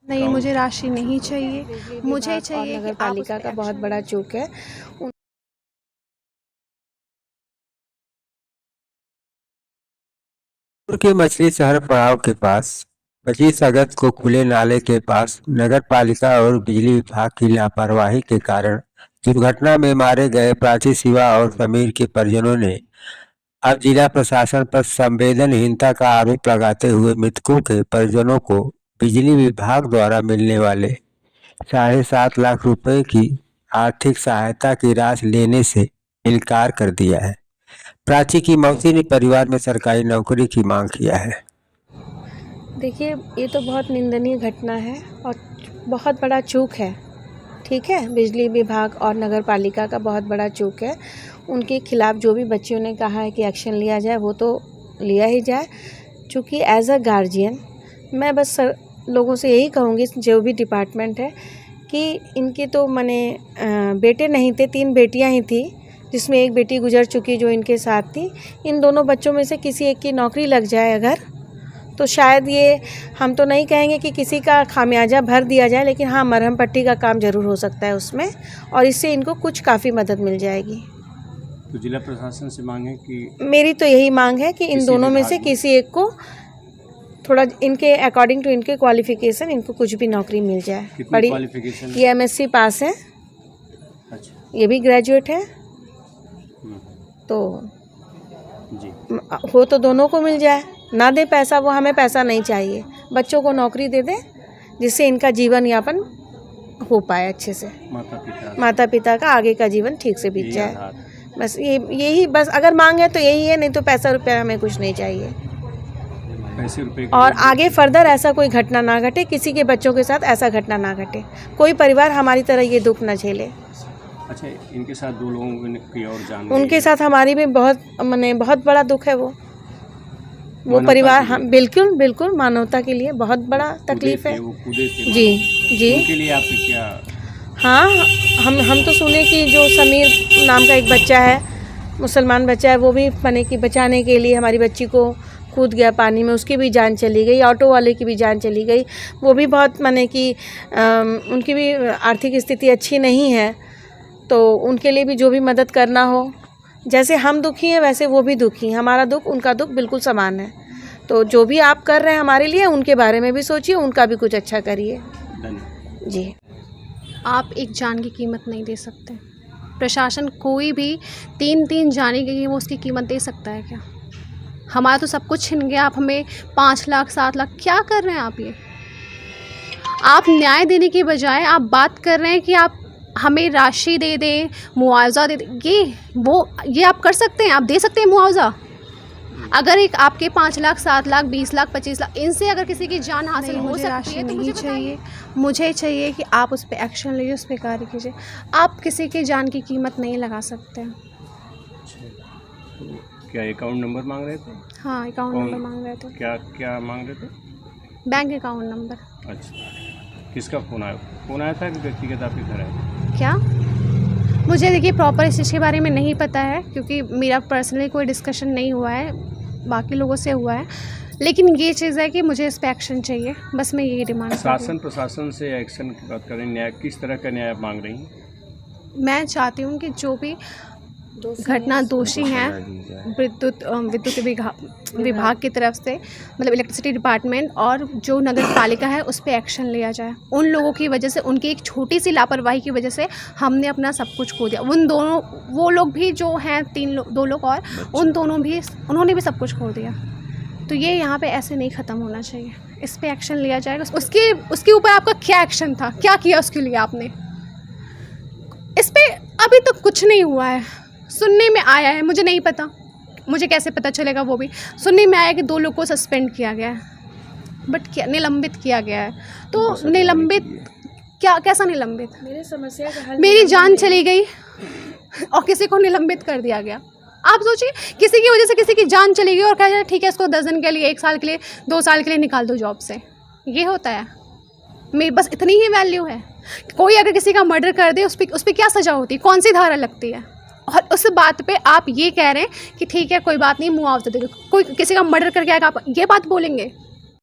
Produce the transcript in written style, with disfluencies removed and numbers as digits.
नहीं, मुझे राशि नहीं चाहिए। मुझे चाहिए नगर पालिका का बहुत बड़ा चूक है। जयपुर के मछली शहर पड़ाव के पास 25 अगस्त को खुले नाले के पास नगर पालिका और बिजली विभाग की लापरवाही के कारण दुर्घटना में मारे गए प्राची शिवा और समीर के परिजनों ने अब जिला प्रशासन पर संवेदनहीनता का आरोप लगाते हुए मृतकों के परिजनों को बिजली विभाग द्वारा मिलने वाले 7.5 लाख रुपए की आर्थिक सहायता की राशि लेने से इनकार कर दिया है। प्राची की मौसी ने परिवार में सरकारी नौकरी की मांग किया है। देखिए, ये तो बहुत निंदनीय घटना है और बहुत बड़ा चूक है। ठीक है, बिजली विभाग और नगर पालिका का बहुत बड़ा चूक है। उनके खिलाफ जो भी बच्चियों ने कहा है कि एक्शन लिया जाए वो तो लिया ही जाए। चूँकि एज अ गार्जियन मैं बस लोगों से यही कहूँगी, जो भी डिपार्टमेंट है, कि इनके तो बेटे नहीं थे, 3 बेटियां ही थी, जिसमें एक बेटी गुजर चुकी जो इनके साथ थी। इन दोनों बच्चों में से किसी एक की नौकरी लग जाए अगर, तो शायद ये, हम तो नहीं कहेंगे कि किसी का खामियाजा भर दिया जाए, लेकिन हाँ, मरहम पट्टी का काम ज़रूर हो सकता है उसमें, और इससे इनको कुछ काफ़ी मदद मिल जाएगी। तो जिला प्रशासन से मांग है कि, मेरी तो यही मांग है कि इन दोनों में से किसी एक को थोड़ा इनके अकॉर्डिंग टू इनके क्वालिफिकेशन इनको कुछ भी नौकरी मिल जाए। बड़ी क्वालिफिकेशन? ये MSc पास है। अच्छा। ये भी ग्रेजुएट है। तो जी, हो तो दोनों को मिल जाए, ना दे पैसा, वो हमें पैसा नहीं चाहिए, बच्चों को नौकरी दे दे जिससे इनका जीवन यापन हो पाए अच्छे से, माता पिता का आगे का जीवन ठीक से बीत जाए। बस यही बस अगर मांग है तो यही है, नहीं तो पैसा रुपया हमें कुछ नहीं चाहिए। पैसे रुपए और आगे फर्दर ऐसा कोई घटना ना घटे, किसी के बच्चों के साथ ऐसा घटना ना घटे, कोई परिवार हमारी तरह ये दुख न झेले। अच्छा, इनके साथ 2 लोगों की और जान उनके साथ हमारी भी बहुत बड़ा दुख है। वो परिवार, हम बिल्कुल बिल्कुल मानवता के लिए बहुत बड़ा तकलीफ है। जी जी, उनके लिए आप क्या? हाँ, हम तो सुने कि जो समीर नाम का एक बच्चा है, मुसलमान बच्चा है, वो भी कि बचाने के लिए हमारी बच्ची को कूद गया पानी में, उसकी भी जान चली गई। ऑटो वाले की भी जान चली गई। वो भी बहुत कि उनकी भी आर्थिक स्थिति अच्छी नहीं है, तो उनके लिए भी जो भी मदद करना हो, जैसे हम दुखी हैं वैसे वो भी दुखी हैं। हमारा दुख उनका दुख बिल्कुल समान है। तो जो भी आप कर रहे हैं हमारे लिए, उनके बारे में भी सोचिए, उनका भी कुछ अच्छा करिए। जी, आप एक जान की कीमत नहीं दे सकते। प्रशासन कोई भी 3 जाने के लिए वो उसकी कीमत दे सकता है क्या? हमारा तो सब कुछ छिन गया, आप हमें 5 लाख 7 लाख क्या कर रहे हैं आप? ये आप न्याय देने की बजाय आप बात कर रहे हैं कि आप हमें राशि दे दें, मुआवजा दे दें। ये आप कर सकते हैं, आप दे सकते हैं मुआवजा। अगर एक आपके 5 लाख 7 लाख 20 लाख 25 लाख, इनसे अगर किसी की जान हासिल हो सकती है तो मुझे चाहिए। मुझे चाहिए कि आप उस पर एक्शन लीजिए, उस पर कार्य कीजिए। आप किसी की जान की कीमत नहीं लगा सकते। क्या अकाउंट नंबर मांग रहे थे? हाँ, अकाउंट नंबर मांग रहे थे। क्या मांग रहे थे? Bank account number. अच्छा, किसका फ़ोन आया था कि व्यक्तिगत आपके घर आया? क्या, मुझे देखिए प्रॉपर इस चीज़ के बारे में नहीं पता है, क्योंकि मेरा पर्सनली कोई डिस्कशन नहीं हुआ है, बाकी लोगों से हुआ है। लेकिन ये चीज़ है कि मुझे इस पर एक्शन चाहिए, बस मैं यही डिमांड कर रही हूँ। शासन प्रशासन से एक्शन की बात करें, न्याय किस तरह का न्याय मांग रही हैं? मैं चाहती हूँ कि जो भी घटना दोषी हैं, विद्युत विभाग की तरफ से, मतलब इलेक्ट्रिसिटी डिपार्टमेंट, और जो नगर पालिका है उस पर एक्शन लिया जाए। उन लोगों की वजह से, उनकी एक छोटी सी लापरवाही की वजह से हमने अपना सब कुछ खो दिया। वो लोग भी जो हैं 2 लोग और, उन्होंने भी सब कुछ खो दिया। तो ये यहाँ पे ऐसे नहीं ख़त्म होना चाहिए, इस पर एक्शन लिया जाएगा। उसके ऊपर आपका क्या एक्शन था, क्या किया उसके लिए आपने? इस पर अभी तक कुछ नहीं हुआ है। सुनने में आया है, मुझे नहीं पता, मुझे कैसे पता चलेगा, वो भी सुनने में आया कि 2 लोग को सस्पेंड किया गया है, बट क्या निलंबित किया गया है। तो निलंबित कैसा निलंबित? मेरी समस्या का हल, मेरी जान चली गई और किसी को निलंबित कर दिया गया। आप सोचिए, किसी की वजह से किसी की जान चली गई और कहा जाए ठीक है, इसको 10 दिन के लिए, 1 साल के लिए, 2 साल के लिए निकाल दो जॉब से। ये होता है? मेरी बस इतनी ही वैल्यू है? कोई अगर किसी का मर्डर कर दे, उस पर क्या सज़ा होती है, कौन सी धारा लगती है? और उस बात पे आप ये कह रहे हैं कि ठीक है कोई बात नहीं, मुआवजा दे दो। कोई किसी का मर्डर करके आएगा, आप ये बात बोलेंगे?